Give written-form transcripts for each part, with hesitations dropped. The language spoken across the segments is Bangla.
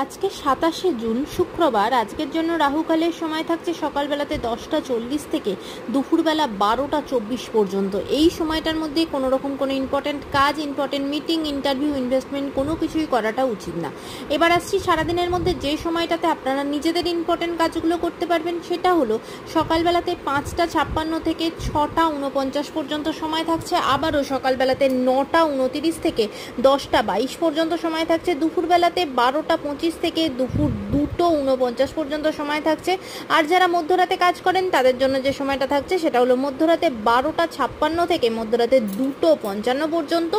আজকে ২৭শে জুন শুক্রবার। আজকের জন্য রাহুকালের সময় থাকছে সকালবেলাতে 10টা 40 থেকে দুপুরবেলা 12টা 24 পর্যন্ত। এই সময়টার মধ্যে কোনো রকম কোনো ইম্পর্টেন্ট কাজ, ইম্পর্টেন্ট মিটিং, ইন্টারভিউ, ইনভেস্টমেন্ট কোনো কিছুই করাটা উচিত না। এবার আসছি সারাদিনের মধ্যে যে সময়টাতে আপনারা নিজেদের ইম্পর্টেন্ট কাজগুলো করতে পারবেন, সেটা হলো সকালবেলাতে 5টা 56 থেকে 6টা 49 পর্যন্ত সময় থাকছে। আবারও সকালবেলাতে 9টা 29 থেকে 10টা 22 পর্যন্ত সময় থাকছে। দুপুরবেলাতে 12টা 25 থেকে দুপুর 2টো 49 পর্যন্ত সময় থাকছে। আর যারা মধ্যরাতে কাজ করেন তাদের জন্য যে সময়টা থাকছে সেটা হলো মধ্যরাতে 12টা 56 থেকে মধ্যরাতে 2টো 55 পর্যন্ত।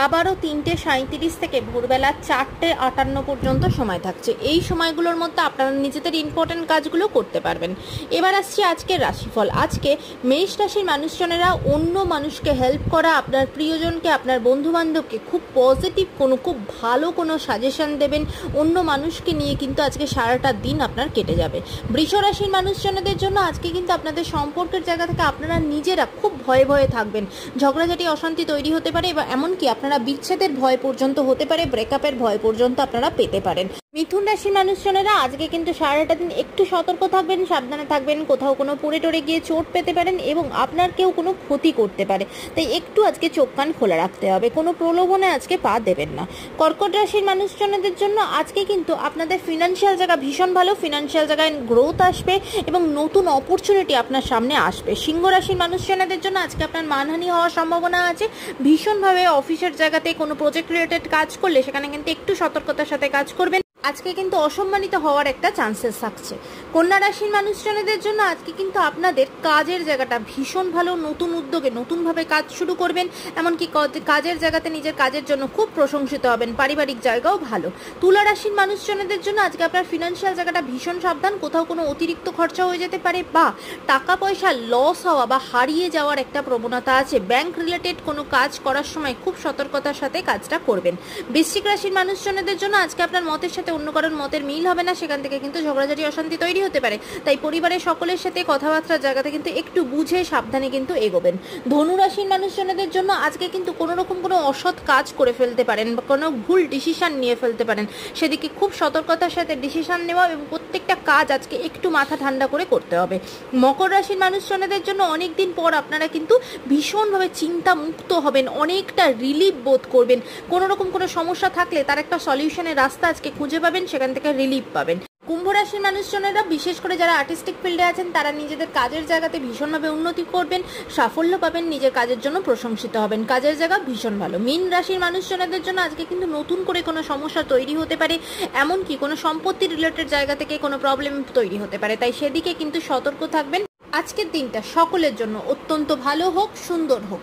আবারও 3টে 37 থেকে ভোরবেলা 4টে 58 পর্যন্ত সময় থাকছে। এই সময়গুলোর মধ্যে আপনারা নিজেদের ইম্পর্টেন্ট কাজগুলো করতে পারবেন। এবার আসছি আজকের রাশিফল। আজকে মেষ রাশির মানুষজনেরা অন্য মানুষকে হেল্প করা, আপনার প্রিয়জনকে, আপনার বন্ধুবান্ধবকে খুব পজিটিভ খুব ভালো কোনো সাজেশন দেবেন। অন্য মানুষকে নিয়ে কিন্তু আজকে সারাটা দিন আপনার কেটে যাবে। বৃষ রাশির মানুষজনদের জন্য আজকে কিন্তু আপনাদের সম্পর্কের জায়গা থেকে আপনারা নিজেরা খুব ভয়ে ভয়ে থাকবেন। ঝগড়াঝাটি, অশান্তি তৈরি হতে পারে এবং এমনকি আপনারা বিচ্ছেদের ভয় পর্যন্ত হতে পারে, ব্রেকআপের ভয় পর্যন্ত আপনারা পেতে পারেন। মিথুন রাশির মানুষজনেরা আজকে কিন্তু সারাটা দিন একটু সতর্ক থাকবেন, সাবধানে থাকবেন। কোথাও কোনো পড়ে টরে গিয়ে চোট পেতে পারেন এবং আপনার কেউ কোনো ক্ষতি করতে পারে, তাই একটু আজকে চোখ কান খোলা রাখতে হবে। কোনো প্রলোভনে আজকে পা দেবেন না। কর্কট রাশির মানুষজনদের জন্য আজকে কিন্তু আপনাদের ফিনান্সিয়াল জায়গা ভীষণ ভালো, ফিনান্সিয়াল জায়গায় গ্রোথ আসবে এবং নতুন অপরচুনিটি আপনার সামনে আসবে। সিংহ রাশির মানুষজনদের জন্য আজকে আপনার মানহানি হওয়ার সম্ভাবনা আছে। ভীষণভাবে অফিসের জায়গাতে কোনো প্রজেক্ট রিলেটেড কাজ করলে সেখানে কিন্তু একটু সতর্কতার সাথে কাজ করবেন। আজকে কিন্তু অসম্মানিত হওয়ার একটা চান্সেস থাকছে। কন্যা রাশির মানুষজনদের জন্য আজকে কিন্তু আপনাদের কাজের জায়গাটা ভীষণ ভালো, নতুন উদ্যোগে নতুনভাবে কাজ শুরু করবেন। এমনকি কাজের জায়গাতে নিজের কাজের জন্য খুব প্রশংসিত হবেন। পারিবারিক জায়গাও ভালো। তুলা রাশির মানুষজনদের জন্য আজকে আপনার ফিনান্সিয়াল জায়গাটা ভীষণ সাবধান। কোথাও কোনো অতিরিক্ত খরচা হয়ে যেতে পারে বা টাকা পয়সা লস হওয়া বা হারিয়ে যাওয়ার একটা প্রবণতা আছে। ব্যাংক রিলেটেড কোনো কাজ করার সময় খুব সতর্কতার সাথে কাজটা করবেন। বৃশ্চিক রাশির মানুষজনদের জন্য আজকে আপনার মতের সাথে অন্য কারণ মতের মিল হবে না, সেখান থেকে কিন্তু ঝগড়াঝাটি, অশান্তি তৈরি হতে পারে। তাই পরিবারের সকলের সাথে কথাবার্তার জায়গাতে কিন্তু একটু বুঝে সাবধানে কিন্তু এগোবেন। ধনু রাশির মানুষজনদের জন্য আজকে কিন্তু কোনো রকম কোনো অসৎ কাজ করে ফেলতে পারেন বা কোনো ভুল ডিসিশন নিয়ে ফেলতে পারেন। সেদিকে খুব সতর্কতার সাথে ডিসিশন নেওয়া এবং প্রত্যেকটা কাজ আজকে একটু মাথা ঠান্ডা করে করতে হবে। মকর রাশির মানুষজনদের জন্য অনেকদিন পর আপনারা কিন্তু ভীষণভাবে চিন্তা মুক্ত হবেন, অনেকটা রিলিফ বোধ করবেন। কোনো রকম কোনো সমস্যা থাকলে তার একটা সলিউশনের রাস্তা আজকে খুঁজে পাবেন, সেখান থেকে রিলিফ পাবেন। কুম্ভ রাশির মানুষজনেরা বিশেষ করে যারা আর্টিস্টিক ফিল্ডে আছেন তারা নিজেদের কাজের জায়গাতে ভীষণভাবে উন্নতি করবেন, সাফল্য পাবেন, নিজের কাজের জন্য প্রশংসিত হবেন। কাজের জায়গা ভীষণ ভালো। মীন রাশির মানুষজনদের জন্য আজকে কিন্তু নতুন করে কোনো সমস্যা তৈরি হতে পারে, এমনকি কোনো সম্পত্তি রিলেটেড জায়গা থেকে কোনো প্রবলেম তৈরি হতে পারে, তাই সেদিকে কিন্তু সতর্ক থাকবেন। আজকের দিনটা সকলের জন্য অত্যন্ত ভালো হোক, সুন্দর হোক।